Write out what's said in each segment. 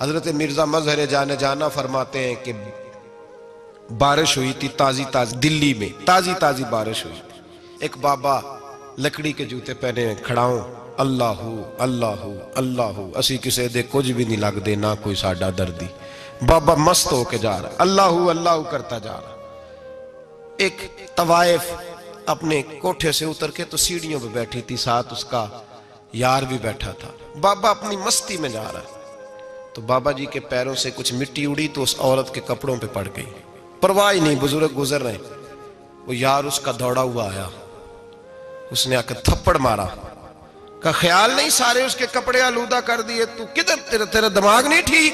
حضرت مرزا مظہر جانے جانا فرماتے ہیں کہ بارش ہوئی تھی تازی دلی میں تازی بارش ہوئی تھی. ایک بابا لکڑی کے جوتے پہنے کھڑا ہوں، اللہ اللہ اللہ اسی کسے دے کچھ بھی نہیں لگ دے نہ کوئی ساڈا دردی. بابا مست ہو کے جا رہا اللہ اللہ کرتا جا رہا. ایک طوائف اپنے کوٹھے سے اتر کے تو سیڑھیوں پہ بیٹھی تھی، ساتھ اس کا یار بھی بیٹھا تھا. بابا اپنی مستی میں جا رہا ہے تو بابا جی کے پیروں سے کچھ مٹی اڑی تو اس عورت کے کپڑوں پہ پڑ گئی. پرواہ نہیں، بزرگ گزر رہے. وہ یار اس کا دوڑا ہوا آیا، اس نے آ کے تھپڑ مارا. کا خیال نہیں سارے اس کے کپڑے آلودہ کر دیے، تو کدھر تیرا دماغ نہیں ٹھیک؟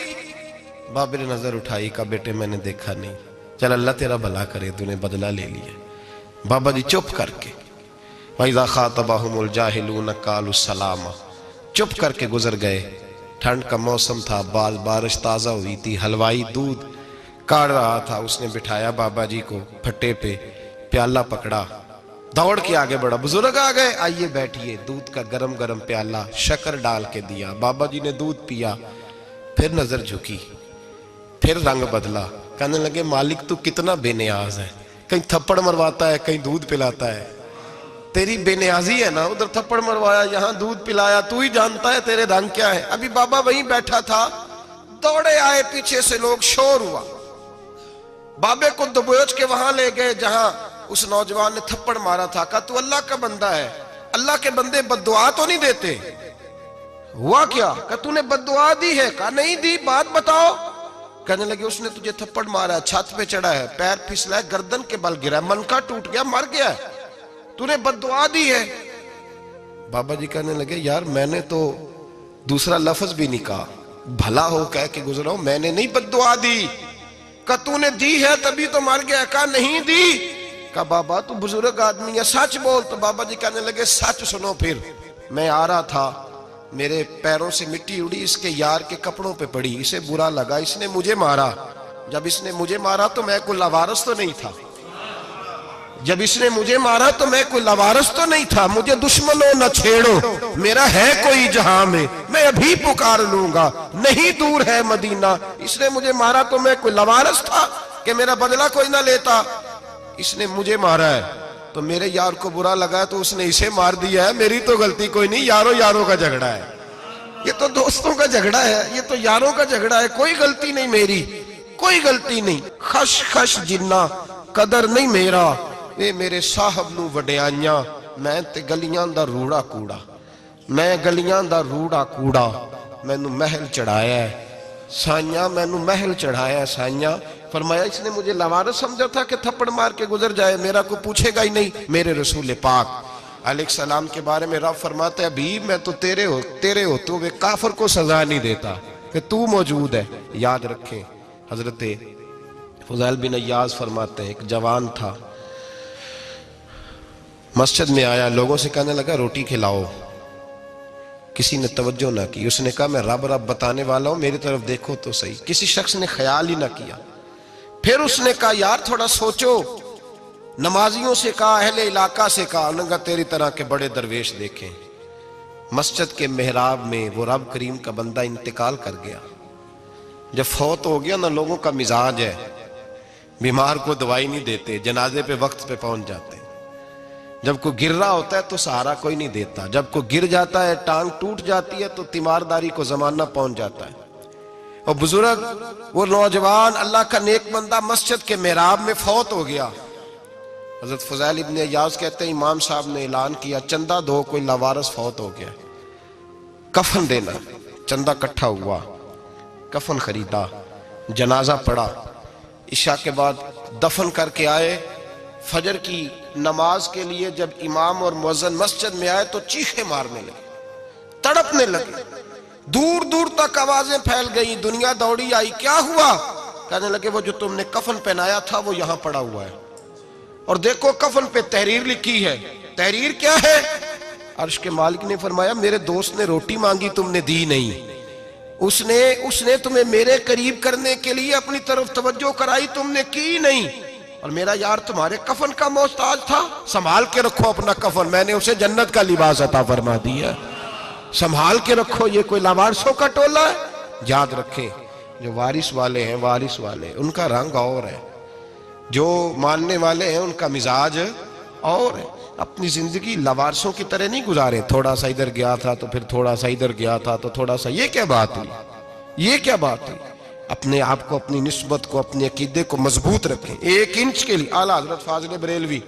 بابا نے نظر اٹھائی، کہا بیٹے میں نے دیکھا نہیں، چل اللہ تیرا بھلا کرے، تو نے بدلہ لے لیا. بابا جی چپ کر کے وَإِذَا خَاطَبَهُمُ الْجَاهِلُونَ قَالُوا السَّلَامَ چپ کر کے گزر گئے. ٹھنڈ کا موسم تھا، بارش تازہ ہوئی تھی، حلوائی دودھ کاڑ رہا تھا. اس نے بٹھایا بابا جی کو پھٹے پہ، پیالہ پکڑا، دوڑ کے آگے بڑھا. بزرگ آ گئے، آئیے بیٹھیے. دودھ کا گرم پیالہ شکر ڈال کے دیا. بابا جی نے دودھ پیا، پھر نظر جھکی، پھر رنگ بدلا. کہنے لگے مالک تو کتنا بے نیاز ہے، کہیں تھپڑ مرواتا ہے کہیں دودھ پلاتا ہے. تیری بے نیازی ہے نا، ادھر تھپڑ مروایا یہاں دودھ پلایا، تو ہی جانتا ہے تیرے رنگ کیا ہے. ابھی بابا وہیں بیٹھا تھا، دوڑے آئے پیچھے سے لوگ، شور ہوا. بابے کو دبوچ کے وہاں لے گئے جہاں اس نوجوان نے تھپڑ مارا تھا. کہا تو اللہ کا بندہ ہے، اللہ کے بندے بد دعا تو نہیں دیتے. ہوا کیا؟ کہا تو نے بد دعا دی ہے؟ کہا نہیں دی، بات بتاؤ. کہنے لگے اس نے تجھے تھپڑ مارا ہے، چھت پہ چڑھا ہے، پیر پھسلا ہے، گردن کے بل گرا ہے، منکا ٹوٹ گیا، مر گیا ہے، تو نے بد دعا دی ہے. بابا جی کہنے لگے یار میں نے تو دوسرا لفظ بھی نہیں کہا، بھلا ہو کہہ کے گزرا ہوں، میں نے نہیں بد دعا دی. کہا تو نے دی ہے تبھی تو مر گیا. کہا نہیں دی. کہا بابا تو بزرگ آدمی ہے، سچ بول. تو بابا جی کہنے لگے سچ سنو. پھر میں آ رہا تھا، میرے پیروں سے مٹی اڑی، اس کے یار کے کپڑوں پہ پڑی، اسے برا لگا، اس نے مجھے مارا. جب اس نے مجھے مارا تو میں کوئی لاوارث تو نہیں تھا، جب اس نے مجھے مارا تو میں کوئی لاوارث تو نہیں تھا. مجھے دشمنوں نہ چھیڑو، میرا ہے کوئی جہاں میں ابھی پکار لوں گا، نہیں دور ہے مدینہ. اس نے مجھے مارا تو میں کوئی لاوارث تھا کہ میرا بدلہ کوئی نہ لیتا. اس نے مجھے مارا ہے تو میرے یار کو برا لگا ہے تو اس نے اسے مار دیا ہے، میری تو غلطی کوئی نہیں. یاروں کا جھگڑا ہے، یہ تو دوستوں کا جھگڑا ہے، یہ تو یاروں کا جھگڑا ہے، کوئی غلطی نہیں میری، کوئی غلطی نہیں. خش جنہ قدر نہیں میرا، اے میرے صاحب نو وڈیاں، میں تے گلیاں دا روڑا کوڑا، میں گلیاں دا روڑا کوڑا. میں نو محل چڑھایا ہے سائیاں، میں نو محل چڑھایا ہے سائیاں. فرمایا اس نے مجھے لاوارث سمجھا تھا کہ تھپڑ مار کے گزر جائے، میرا کو پوچھے گا ہی نہیں. میرے رسول پاک علیہ السلام کے بارے میں رب فرماتا ہے ابھی میں تو تیرے ہوتے ہوئے کافر کو سزا نہیں دیتا کہ تو موجود ہے. یاد رکھیں حضرت فضیل بن عیاض فرماتے ہیں ایک جوان تھا، مسجد میں آیا، لوگوں سے کہنے لگا روٹی کھلاؤ. کسی نے توجہ نہ کی. اس نے کہا میں رب بتانے والا ہوں، میری طرف دیکھو تو صحیح. کسی شخص نے خیال ہی نہ کیا. پھر اس نے کہا یار تھوڑا سوچو. نمازیوں سے کہا، اہل علاقہ سے کہا، انہوں نے کہا تیری طرح کے بڑے درویش دیکھیں. مسجد کے محراب میں وہ رب کریم کا بندہ انتقال کر گیا. جب فوت ہو گیا نا، لوگوں کا مزاج ہے بیمار کو دوائی نہیں دیتے، جنازے پہ وقت پہ پہنچ جاتے. جب کوئی گر رہا ہوتا ہے تو سہارا کوئی نہیں دیتا، جب کوئی گر جاتا ہے ٹانگ ٹوٹ جاتی ہے تو تیمارداری کو زمانہ پہنچ جاتا ہے. اور بزرگ وہ نوجوان اللہ کا نیک بندہ مسجد کے محراب میں فوت ہو گیا. حضرت فضیل ابن عیاض کہتے ہیں امام صاحب نے اعلان کیا چندہ دو، کوئی لاوارث فوت ہو گیا، کفن دینا. چندہ کٹھا ہوا، کفن خریدا، جنازہ پڑا. عشاء کے بعد دفن کر کے آئے. فجر کی نماز کے لیے جب امام اور مؤذن مسجد میں آئے تو چیخیں مارنے لگے، تڑپنے لگے. دور دور تک آوازیں پھیل گئی، دنیا دوڑی آئی. کیا ہوا؟ کہنے لگے وہ جو تم نے کفن پہنایا تھا وہ یہاں پڑا ہوا ہے، اور دیکھو کفن پہ تحریر لکھی ہے. تحریر کیا ہے؟ عرش کے مالک نے فرمایا میرے دوست نے روٹی مانگی تم نے دی نہیں، اس نے تمہیں میرے قریب کرنے کے لیے اپنی طرف توجہ کرائی، تم نے کی نہیں. اور میرا یار تمہارے کفن کا محتاج تھا، سنبھال کے رکھو اپنا کفن، میں نے اسے جنت کا لباس عطا فرما دیا، سنبھال کے رکھو. یہ کوئی لاوارثوں کا ٹولہ ہے؟ یاد رکھیں جو وارث والے ہیں، وارث والے ان کا رنگ اور ہے، جو ماننے والے ہیں ان کا مزاج اور ہے۔ اپنی زندگی لوارثوں کی طرح نہیں گزارے، تھوڑا سا ادھر گیا تھا تو پھر تھوڑا سا ادھر گیا تھا تو تھوڑا سا، یہ کیا بات ہوئی، یہ کیا بات ہوئی؟ اپنے آپ کو، اپنی نسبت کو، اپنے عقیدے کو مضبوط رکھیں۔ 1 انچ کے لیے اعلیٰ حضرت فاضل بریلوی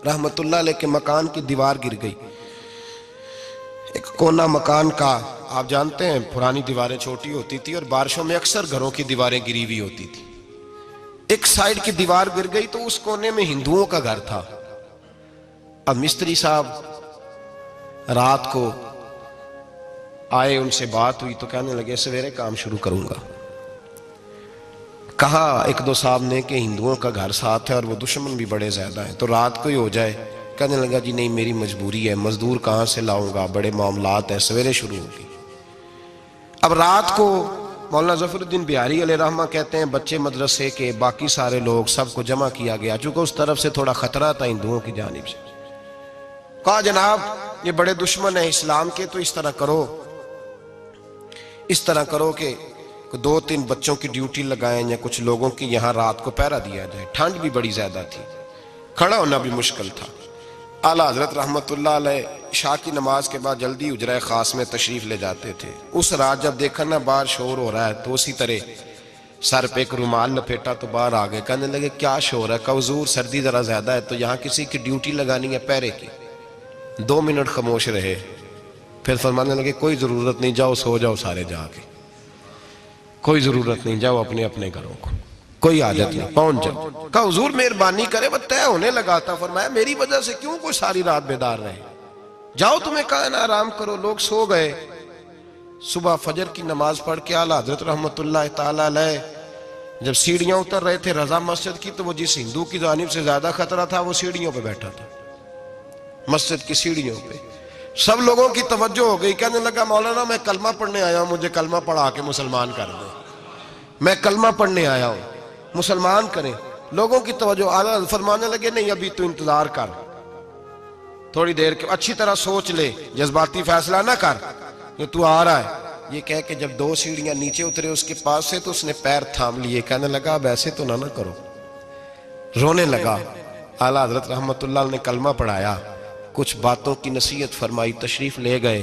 رحمت اللہ علیہ کے مکان کی دیوار گر گئی، ایک کونا مکان کا، آپ جانتے ہیں پرانی دیواریں چھوٹی ہوتی تھی اور بارشوں میں اکثر گھروں کی دیواریں گری ہوئی ہوتی تھی، ایک سائیڈ کی دیوار گر گئی تو اس کونے میں ہندوؤں کا گھر تھا۔ اب مستری صاحب رات کو آئے، ان سے بات ہوئی تو کہنے لگے سویرے کام شروع کروں گا۔ کہا 1-2 صاحب نے کہ ہندوؤں کا گھر ساتھ ہے اور وہ دشمن بھی بڑے زیادہ ہیں، تو رات کو ہی ہو جائے۔ کہنے لگا جی نہیں، میری مجبوری ہے، مزدور کہاں سے لاؤں گا، بڑے معاملات ہیں، سویرے شروع ہوگی۔ اب رات کو مولانا ظفر الدین بہاری علیہ رحمہ کہتے ہیں بچے مدرسے کے، باقی سارے لوگ، سب کو جمع کیا گیا، چونکہ اس طرف سے تھوڑا خطرہ تھا ہندوؤں کی جانب سے۔ کہا جناب یہ بڑے دشمن ہیں اسلام کے، تو اس طرح کرو کہ 2-3 بچوں کی ڈیوٹی لگائیں یا کچھ لوگوں کی یہاں رات کو پہرا دیا جائے، ٹھنڈ بھی بڑی زیادہ تھی، کھڑا ہونا بھی مشکل تھا۔ اعلیٰ حضرت رحمت اللہ علیہ عشاء کی نماز کے بعد جلدی حجرہ خاص میں تشریف لے جاتے تھے۔ اس رات جب دیکھا نا باہر شور ہو رہا ہے تو اسی طرح سر پہ ایک رومال لپیٹا تو باہر آ گئے، کہنے لگے کیا شور ہے؟ کہا حضور سردی ذرا زیادہ ہے تو یہاں کسی کی ڈیوٹی لگانی ہے پہرے کی۔ 2 منٹ خاموش رہے، پھر فرمانے لگے کوئی ضرورت نہیں، جاؤ سو جاؤ سارے جا کے، کوئی ضرورت نہیں، جاؤ اپنے اپنے گھروں کو، کوئی حاجت نہیں، پہنچ جاؤ۔ کہا حضور مہربانی کرے، وہ طے ہونے لگا تھا۔ فرمایا میری وجہ سے کیوں کوئی ساری رات بیدار رہے، جاؤ تمہیں کہا نا آرام کرو۔ لوگ سو گئے۔ صبح فجر کی نماز پڑھ کے اعلیٰ حضرت رحمت اللہ تعالیٰ علیہ جب سیڑھیاں اتر رہے تھے رضا مسجد کی، تو وہ جس ہندو کی جانب سے زیادہ خطرہ تھا وہ سیڑھیوں پہ بیٹھا تھا، مسجد کی سیڑھیوں پہ۔ سب لوگوں کی توجہ ہو گئی، کہنے لگا مولانا میں کلمہ پڑھنے آیا ہوں، مجھے کلمہ پڑھا کے مسلمان کر دیں، میں کلمہ پڑھنے آیا ہوں، مسلمان کریں۔ لوگوں کی توجہ، اعلیٰ فرمانے لگے نہیں ابھی تو انتظار کر، تھوڑی دیر کے اچھی طرح سوچ لے، جذباتی فیصلہ نہ کر کہ تو آ رہا ہے۔ یہ کہہ کے جب 2 سیڑھیاں نیچے اترے اس کے پاس سے تو اس نے پیر تھام لیے، کہنے لگا اب ایسے تو نہ کرو، رونے لگا۔ اعلیٰ حضرت رحمت اللہ نے کلمہ پڑھایا، کچھ باتوں کی نصیحت فرمائی، تشریف لے گئے۔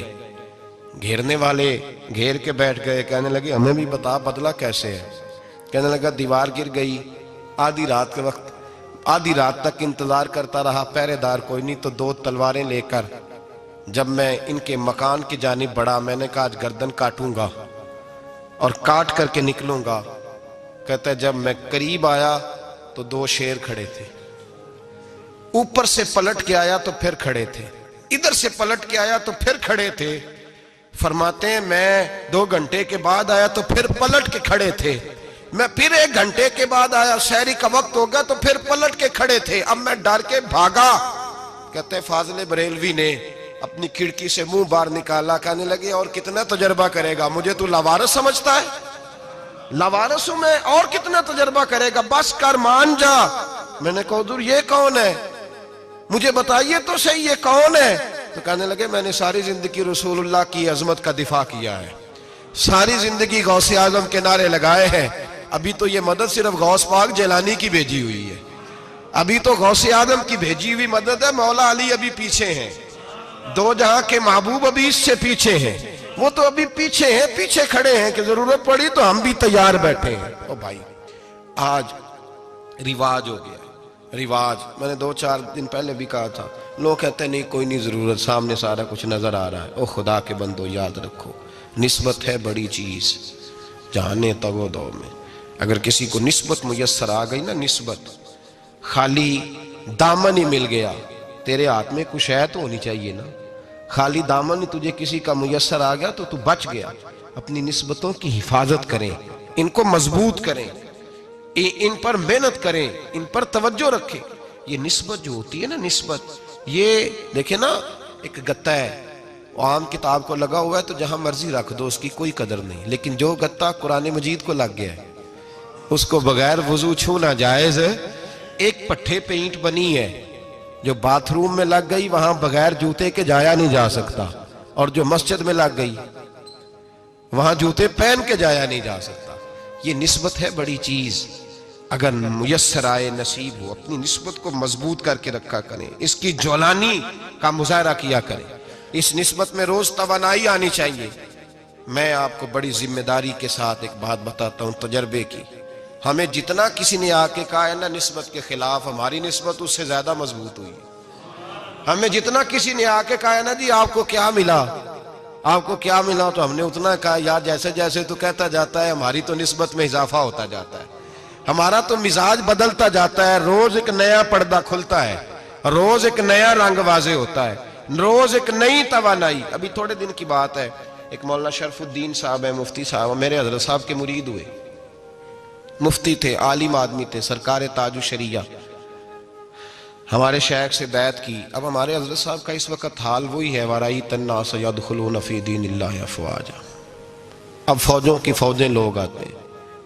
گھیرنے والے گھیر کے بیٹھ گئے، کہنے لگے ہمیں بھی بتا بدلہ کیسے ہے۔ کہنے لگا دیوار گر گئی، آدھی رات کے وقت، آدھی رات تک انتظار کرتا رہا، پہرے دار کوئی نہیں، تو 2 تلواریں لے کر جب میں ان کے مکان کی جانب بڑھا، میں نے کہا آج گردن کاٹوں گا اور کاٹ کر کے نکلوں گا۔ کہتا ہے جب میں قریب آیا تو 2 شیر کھڑے تھے، اوپر سے پلٹ کے آیا تو پھر کھڑے تھے، ادھر سے پلٹ کے آیا تو پھر کھڑے تھے۔ فرماتے ہیں میں 2 گھنٹے کے بعد آیا تو پھر پلٹ کے کھڑے تھے، میں پھر 1 گھنٹے کے بعد آیا، سحری کا وقت ہو گیا تو پھر پلٹ کے کھڑے تھے، اب میں ڈر کے بھاگا۔ کہتے ہیں فاضل بریلوی نے اپنی کھڑکی سے منہ باہر نکالا، کہنے لگے اور کتنا تجربہ کرے گا، مجھے تو لاوارث سمجھتا ہے، لاوارث ہوں میں، اور کتنا تجربہ کرے گا، بس کر مان جا۔ میں نے کہا حضور یہ کون ہے، مجھے بتائیے تو صحیح یہ کون ہے۔ تو کہنے لگے میں نے ساری زندگی رسول اللہ کی عظمت کا دفاع کیا ہے، ساری زندگی غوث اعظم کے نعرے لگائے ہیں، ابھی تو یہ مدد صرف غوث پاک جیلانی کی بھیجی ہوئی ہے، ابھی تو غوث اعظم کی بھیجی ہوئی مدد ہے، مولا علی ابھی پیچھے ہیں، 2 جہاں کے محبوب ابھی اس سے پیچھے ہیں، وہ تو ابھی پیچھے ہیں، پیچھے کھڑے ہیں کہ ضرورت پڑی تو ہم بھی تیار بیٹھے ہیں۔ او بھائی آج رواج ہو گیا، رواج، میں نے 2-4 دن پہلے بھی کہا تھا، لوگ کہتے ہیں نہیں کوئی نہیں ضرورت، سامنے سارا کچھ نظر آ رہا ہے۔ او خدا کے بندو یاد رکھو، نسبت ہے بڑی چیز، جانے تو دو میں، اگر کسی کو نسبت میسر آ گئی نا، نسبت، خالی دامن ہی مل گیا، تیرے ہاتھ میں کچھ ہے تو ہونی چاہیے نا، خالی دامن ہی تجھے کسی کا میسر آ گیا تو بچ گیا۔ اپنی نسبتوں کی حفاظت کریں، ان کو مضبوط کریں، ان پر محنت کریں، ان پر توجہ رکھیں۔ یہ نسبت جو ہوتی ہے نا، نسبت، یہ دیکھیں نا، ایک گتا ہے عام کتاب کو لگا ہوا ہے تو جہاں مرضی رکھ دو، اس کی کوئی قدر نہیں، لیکن جو گتا قرآن مجید کو لگ گیا ہے اس کو بغیر وضو چھونا جائز ہے۔ ایک پٹھے پہ اینٹ بنی ہے جو باتھ روم میں لگ گئی، وہاں بغیر جوتے کے جایا نہیں جا سکتا، اور جو مسجد میں لگ گئی وہاں جوتے پہن کے جایا نہیں جا سکتا. یہ نسبت ہے بڑی چیز. اگر میسر آئے نصیب ہو اپنی نسبت کو مضبوط کر کے رکھا کریں, اس کی جولانی کا مظاہرہ کیا کریں. اس نسبت میں روز توانائی آنی چاہیے. میں آپ کو بڑی ذمہ داری کے ساتھ ایک بات بتاتا ہوں تجربے کی. ہمیں جتنا کسی نے آ کے کہا ہے نا نسبت کے خلاف, ہماری نسبت اس سے زیادہ مضبوط ہوئی. ہمیں جتنا کسی نے آ کے کہا ہے نا جی آپ کو کیا ملا, آپ کو کیا ملا, تو ہم نے اتنا کہا یار جیسے جیسے تو کہتا جاتا ہے ہماری تو نسبت میں اضافہ ہوتا جاتا ہے, ہمارا تو مزاج بدلتا جاتا ہے. روز ایک نیا پردہ کھلتا ہے, روز ایک نیا رنگ واضح ہوتا ہے, روز ایک نئی توانائی. ابھی تھوڑے دن کی بات ہے, ایک مولانا شرف الدین صاحب ہے, مفتی صاحب, میرے حضرت صاحب کے مرید ہوئے. مفتی تھے, عالم آدمی تھے, سرکار تاج الشریعہ, ہمارے شیخ سے بیعت کی. اب ہمارے حضرت صاحب کا اس وقت حال وہی ہے وَرَأَيْتَ النَّاسَ يَدْخُلُونَ فِي دِينِ اللَّهِ أَفْوَاجًا. اب فوجوں کی فوجیں لوگ آتے ہیں.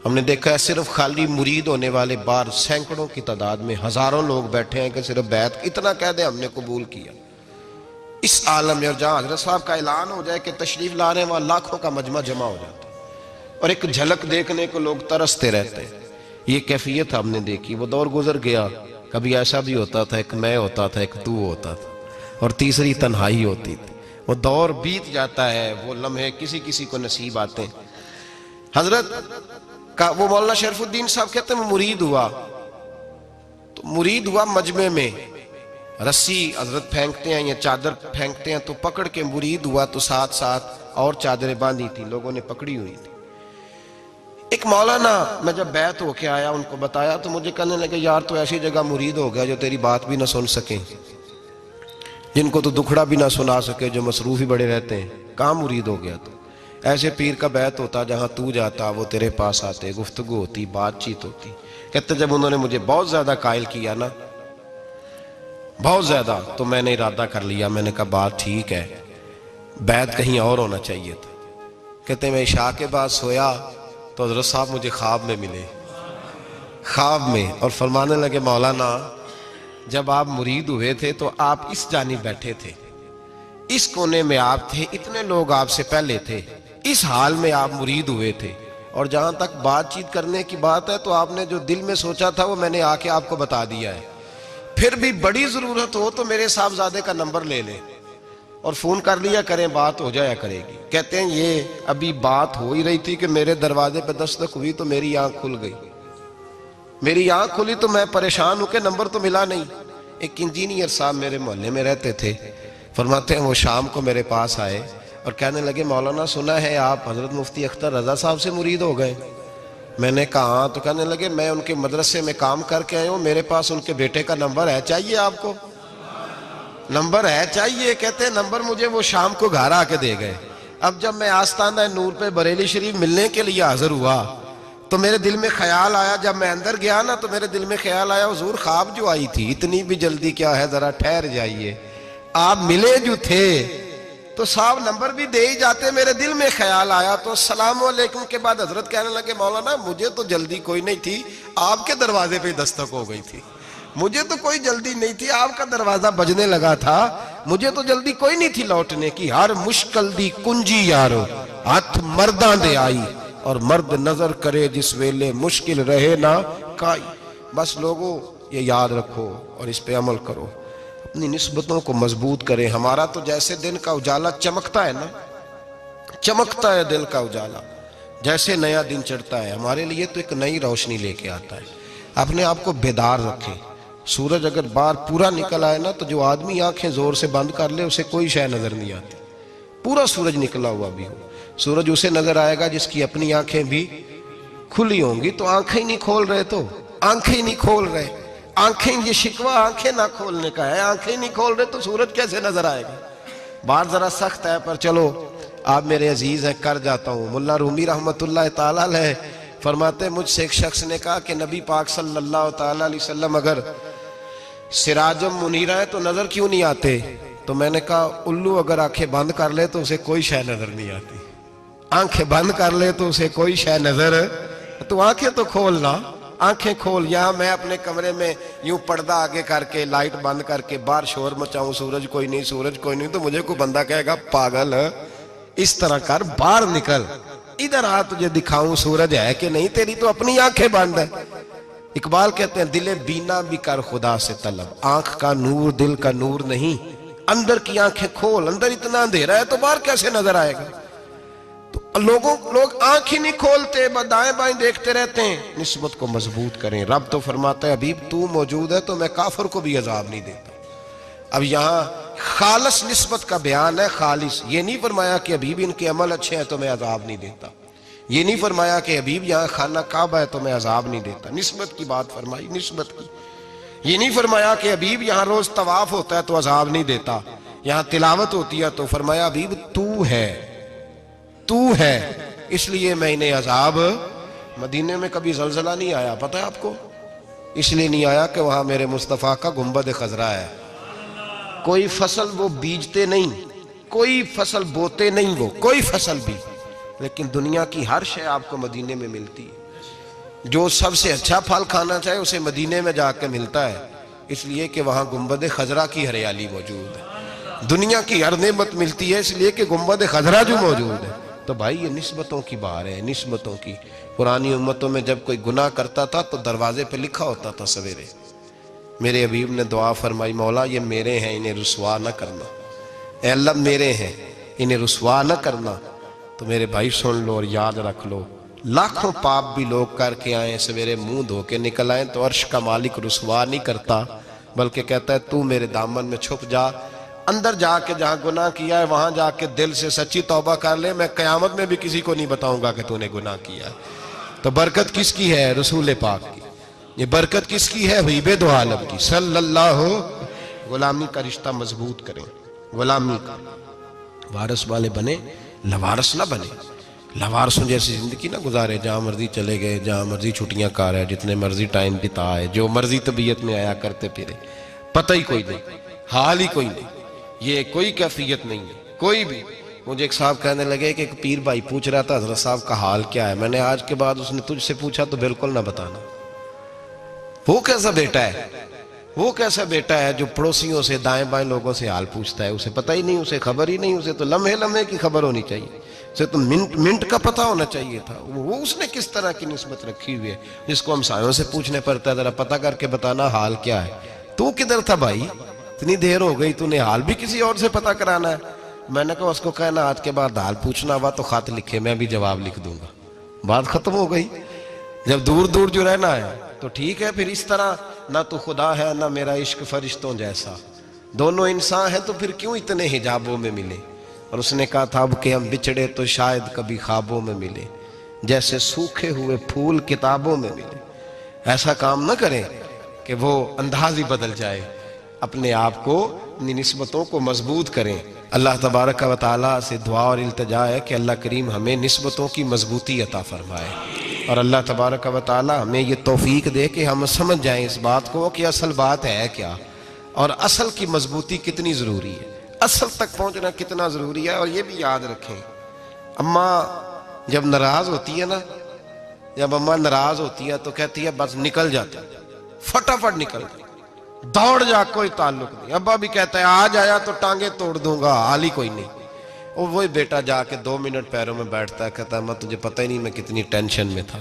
ہم نے دیکھا ہے صرف خالی مرید ہونے والے بار سینکڑوں کی تعداد میں ہزاروں لوگ بیٹھے ہیں کہ صرف بیعت اتنا کہہ دیں ہم نے قبول کیا. اس عالم میں اور جہاں حضرت صاحب کا اعلان ہو جائے کہ تشریف لا رہے ہیں وہاں لاکھوں کا مجمع جمع ہو جاتا ہے اور ایک جھلک دیکھنے کو لوگ ترستے رہتے ہیں. یہ کیفیت ہم نے دیکھی. وہ دور گزر گیا, کبھی ایسا بھی ہوتا تھا ایک میں ہوتا تھا, ایک تو ہوتا تھا, اور تیسری تنہائی ہوتی تھی. وہ دور بیت جاتا ہے, وہ لمحے کسی کسی کو نصیب آتے ہیں. حضرت کا وہ مولانا شرف الدین صاحب کہتے ہیں مرید ہوا, تو مرید ہوا مجمع میں, رسی حضرت پھینکتے ہیں یا چادر پھینکتے ہیں تو پکڑ کے مرید ہوا, تو ساتھ ساتھ اور چادریں باندھی تھی, لوگوں نے پکڑی ہوئی تھی. ایک مولانا, میں جب بیعت ہو کے آیا ان کو بتایا تو مجھے کہنے لگے یار تو ایسی جگہ مرید ہو گیا جو تیری بات بھی نہ سن سکیں, جن کو تو دکھڑا بھی نہ سنا سکے, جو مصروف ہی بڑے رہتے ہیں, کہاں مرید ہو گیا؟ تو ایسے پیر کا بیعت ہوتا جہاں تو جاتا وہ تیرے پاس آتے, گفتگو ہوتی, بات چیت ہوتی. کہتے جب انہوں نے مجھے بہت زیادہ قائل کیا نا, بہت زیادہ, تو میں نے ارادہ کر لیا, میں نے کہا بات ٹھیک ہے, بیعت کہیں اور ہونا چاہیے تھا. کہتے میں عشاء کے بعد سویا تو حضرت صاحب مجھے خواب میں ملے, خواب میں, اور فرمانے لگے مولانا جب آپ مرید ہوئے تھے تو آپ اس جانب بیٹھے تھے, اس کونے میں آپ تھے, اتنے لوگ آپ سے پہلے تھے, اس حال میں آپ مرید ہوئے تھے, اور جہاں تک بات چیت کرنے کی بات ہے تو آپ نے جو دل میں سوچا تھا وہ میں نے آ کے آپ کو بتا دیا ہے. پھر بھی بڑی ضرورت ہو تو میرے صاحبزادے کا نمبر لے لیں اور فون کر لیا کریں, بات ہو جایا کرے گی. کہتے ہیں یہ ابھی بات ہو ہی رہی تھی کہ میرے دروازے پہ دستک ہوئی تو میری آنکھ کھل گئی, میری آنکھ کھلی تو میں پریشان ہوں کہ نمبر تو ملا نہیں. ایک انجینئر صاحب میرے محلے میں رہتے تھے, فرماتے ہیں وہ شام کو میرے پاس آئے اور کہنے لگے مولانا سنا ہے آپ حضرت مفتی اختر رضا صاحب سے مرید ہو گئے. میں نے کہا ہاں. تو کہنے لگے میں ان کے مدرسے میں کام کر کے آئے ہوں, میرے پاس ان کے بیٹے کا نمبر ہے, چاہیے آپ کو؟ نمبر ہے چاہیے؟ کہتے ہیں نمبر مجھے وہ شام کو گھر آ کے دے گئے. اب جب میں آستانہ نور پہ بریلی شریف ملنے کے لیے حاضر ہوا تو میرے دل میں خیال آیا, جب میں اندر گیا نا تو میرے دل میں خیال آیا حضور خواب جو آئی تھی اتنی بھی جلدی کیا ہے, ذرا ٹھہر جائیے, آپ ملے جو تھے تو صاحب نمبر بھی دے ہی جاتے. میرے دل میں خیال آیا تو السلام علیکم کے بعد حضرت کہنے لگے مولانا مجھے تو جلدی کوئی نہیں تھی, آپ کے دروازے پہ دستک ہو گئی تھی, مجھے تو کوئی جلدی نہیں تھی, آپ کا دروازہ بجنے لگا تھا, مجھے تو جلدی کوئی نہیں تھی لوٹنے کی. ہر مشکل دی کنجی یارو ہاتھ مرداں دے آئی, اور مرد نظر کرے جس ویلے مشکل رہے نہ کائی. بس لوگوں یہ یاد رکھو اور اس پہ عمل کرو, اپنی نسبتوں کو مضبوط کریں. ہمارا تو جیسے دن کا اجالا چمکتا ہے نا, چمکتا ہے دل کا اجالا, جیسے نیا دن چڑھتا ہے ہمارے لیے تو ایک نئی روشنی لے کے آتا ہے. اپنے آپ کو بیدار رکھیں. سورج اگر باہر پورا نکل آئے نا تو جو آدمی آنکھیں زور سے بند کر لے اسے کوئی شے نظر نہیں آتی. پورا سورج نکلا ہوا بھی ہو, سورج اسے نظر آئے گا جس کی اپنی آنکھیں بھی کھلی ہوں گی. تو آنکھیں نہیں کھول رہے, تو آنکھیں نہیں کھول رہے, آنکھیں, یہ شکوہ آنکھیں نہ کھولنے کا ہے, آنکھیں نہیں کھول رہے تو سورج کیسے نظر آئے گا؟ بات ذرا سخت ہے پر چلو آپ میرے عزیز ہیں, کر جاتا ہوں. ملا رومی رحمت اللہ تعالیٰ علیہ فرماتے مجھ سے ایک شخص نے کہا کہ نبی پاک صلی اللہ تعالیٰ علیہ وسلم اگر سراجم منیرہ ہے تو نظر کیوں نہیں آتے؟ تو میں نے کہا الو اگر آنکھیں بند کر لے تو اسے کوئی شے نظر نہیں آتی, آنکھیں بند کر لے تو اسے کوئی شے نظر, تو آنکھیں تو کھولنا, آنکھیں کھول. یہاں میں اپنے کمرے میں یوں پردہ آگے کر کے لائٹ بند کر کے باہر شور مچاؤں, سورج کوئی نہیں, سورج کوئی نہیں, تو مجھے کوئی بندہ کہے گا پاگل, اس طرح کر, باہر نکل, ادھر آ تجھے دکھاؤں سورج ہے کہ نہیں، تیری تو اپنی آنکھیں بند ہے۔ اقبال کہتے ہیں دل بینا بھی کر خدا سے طلب، آنکھ کا نور دل کا نور نہیں، اندر کی آنکھیں کھول، اندر اتنا اندھیرا ہے تو باہر کیسے نظر آئے گا؟ تو لوگ آنکھ ہی نہیں کھولتے، دائیں بائیں دیکھتے رہتے ہیں۔ نسبت کو مضبوط کریں۔ رب تو فرماتا ہے حبیب تو موجود ہے تو میں کافر کو بھی عذاب نہیں دیتا۔ اب یہاں خالص نسبت کا بیان ہے، خالص۔ یہ نہیں فرمایا کہ حبیب ان کے عمل اچھے ہیں تو میں عذاب نہیں دیتا، یہ نہیں فرمایا کہ حبیب یہاں خانہ کعبہ ہے تو میں عذاب نہیں دیتا، نسبت کی بات فرمائی، نسبت کی۔ یہ نہیں فرمایا کہ حبیب یہاں روز طواف ہوتا ہے تو عذاب نہیں دیتا، یہاں تلاوت ہوتی ہے تو فرمایا حبیب تو ہے اس لیے میں انہیں عذاب۔ مدینے میں کبھی زلزلہ نہیں آیا، پتہ ہے آپ کو؟ اس لیے نہیں آیا کہ وہاں میرے مصطفیٰ کا گنبد خضرا ہے۔ کوئی فصل وہ بیجتے نہیں، کوئی فصل بوتے نہیں، وہ کوئی فصل بھی، لیکن دنیا کی ہر شے آپ کو مدینے میں ملتی ہے۔ جو سب سے اچھا پھل کھانا چاہے اسے مدینے میں جا کے ملتا ہے، اس لیے کہ وہاں گنبد خضرا کی ہریالی موجود ہے۔ دنیا کی ہر نعمت ملتی ہے اس لیے کہ گنبد خضرا جو موجود ہے۔ تو بھائی یہ نسبتوں کی بار ہے، نسبتوں کی۔ پرانی امتوں میں جب کوئی گناہ کرتا تھا تو دروازے پہ لکھا ہوتا تھا سویرے، میرے حبیب نے دعا فرمائی مولا یہ میرے ہیں انہیں رسوا نہ کرنا، اے اللہ میرے ہیں انہیں رسوا نہ کرنا۔ تو میرے بھائی سن لو اور یاد رکھ لو، لاکھوں پاپ بھی لوگ کر کے آئیں سویرے منہ دھو کے نکل آئیں تو عرش کا مالک رسوا نہیں کرتا، بلکہ کہتا ہے تو میرے دامن میں چھپ جا، اندر جا کے جہاں گناہ کیا ہے وہاں جا کے دل سے سچی توبہ کر لے، میں قیامت میں بھی کسی کو نہیں بتاؤں گا کہ تو نے گناہ کیا ہے۔ تو برکت کس کی ہے؟ رسول پاک کی۔ یہ برکت کس کی ہے؟ حبیب دو عالم کی صلی اللہ۔ غلامی کا رشتہ مضبوط کریں، غلامی کا وارث والے بنے، لوارث نہ بنے۔ لوارثوں جیسی زندگی نہ گزارے، جہاں مرضی چلے گئے، جہاں مرضی چھٹیاں کار ہے، جتنے مرضی ٹائم بتا ہے، جو مرضی طبیعت میں آیا کرتے پھرے، پتہ ہی کوئی نہیں، حال ہی کوئی نہیں، یہ کوئی کیفیت نہیں ہے کوئی بھی۔ مجھے ایک صاحب کہنے لگے کہ ایک پیر بھائی پوچھ رہا تھا حضرت صاحب کا حال کیا ہے، میں نے آج کے بعد اس نے تجھ سے پوچھا تو بالکل نہ بتانا۔ وہ کیسا بیٹا ہے، وہ کیسا بیٹا ہے جو پڑوسیوں سے دائیں بائیں لوگوں سے حال پوچھتا ہے، اسے پتہ ہی نہیں، اسے خبر ہی نہیں، اسے تو لمحے لمحے کی خبر ہونی چاہیے، اسے تو منٹ منٹ کا پتہ ہونا چاہیے تھا۔ وہ اس نے کس طرح کی نسبت رکھی ہوئی ہے جس کو ہم سایوں سے پوچھنے پڑتا ہے ذرا پتہ کر کے بتانا حال کیا ہے۔ تو کدھر تھا بھائی، اتنی دیر ہو گئی، تو نے حال بھی کسی اور سے پتہ کرانا ہے۔ میں نے کہا اس کو کہنا آج کے بعد حال پوچھنا ہوا تو خط لکھے، میں بھی جواب لکھ دوں گا، بات ختم ہو گئی۔ جب دور دور جو رہنا ہے تو ٹھیک ہے، پھر اس طرح نہ تو خدا ہے نہ میرا عشق فرشتوں جیسا، دونوں انسان ہیں تو پھر کیوں اتنے حجابوں میں ملے۔ اور اس نے کہا تھا اب کہ ہم بچھڑے تو شاید کبھی خوابوں میں ملے، جیسے سوکھے ہوئے پھول کتابوں میں ملے۔ ایسا کام نہ کریں کہ وہ انداز ہی بدل جائے، اپنے آپ کو، اپنی نسبتوں کو مضبوط کریں۔ اللہ تبارک و تعالیٰ سے دعا اور التجا ہے کہ اللہ کریم ہمیں نسبتوں کی مضبوطی عطا فرمائے، اور اللہ تبارک و تعالیٰ ہمیں یہ توفیق دے کہ ہم سمجھ جائیں اس بات کو کہ اصل بات ہے کیا، اور اصل کی مضبوطی کتنی ضروری ہے، اصل تک پہنچنا کتنا ضروری ہے۔ اور یہ بھی یاد رکھیں، اماں جب ناراض ہوتی ہے نا، جب اماں ناراض ہوتی ہے تو کہتی ہے بس نکل جاتے، فٹافٹ نکل جاتے، دوڑ جا، کوئی تعلق نہیں۔ ابا بھی کہتا ہے آج آیا تو ٹانگیں توڑ دوں گا، حال ہی کوئی نہیں۔ اور وہی بیٹا جا کے 2 منٹ پیروں میں بیٹھتا ہے، کہتا ہے اماں تجھے پتہ ہی نہیں میں کتنی ٹینشن میں تھا۔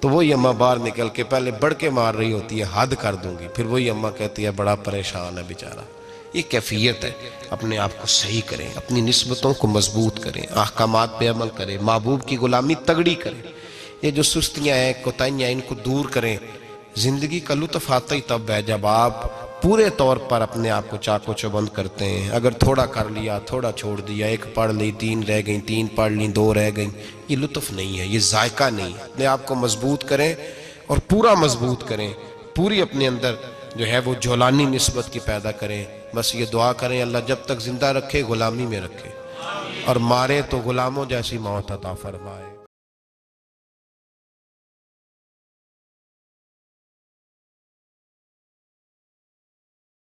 تو وہی اماں باہر نکل کے پہلے بڑھ کے مار رہی ہوتی ہے حد کر دوں گی، پھر وہی اماں کہتی ہے بڑا پریشان ہے بیچارہ۔ یہ کیفیت ہے، اپنے آپ کو صحیح کریں، اپنی نسبتوں کو مضبوط کریں، احکامات پہ عمل کریں، محبوب کی غلامی تگڑی کریں۔ یہ جو سستیاں ہیں، کوتاہیاں، ان کو دور کریں۔ زندگی کا لطف آتا ہی تب ہے جب آپ پورے طور پر اپنے آپ کو چاق و چوبند کرتے ہیں۔ اگر تھوڑا کر لیا، تھوڑا چھوڑ دیا، 1 پڑھ لی، 3 رہ گئیں، 3 پڑھ لیں، 2 رہ گئیں، یہ لطف نہیں ہے، یہ ذائقہ نہیں ہے۔ اپنے آپ کو مضبوط کریں اور پورا مضبوط کریں، پوری اپنے اندر جو ہے وہ جولانی نسبت کی پیدا کریں۔ بس یہ دعا کریں اللہ جب تک زندہ رکھے غلامی میں رکھے، اور مارے تو غلاموں جیسی موت عطا فرمائے۔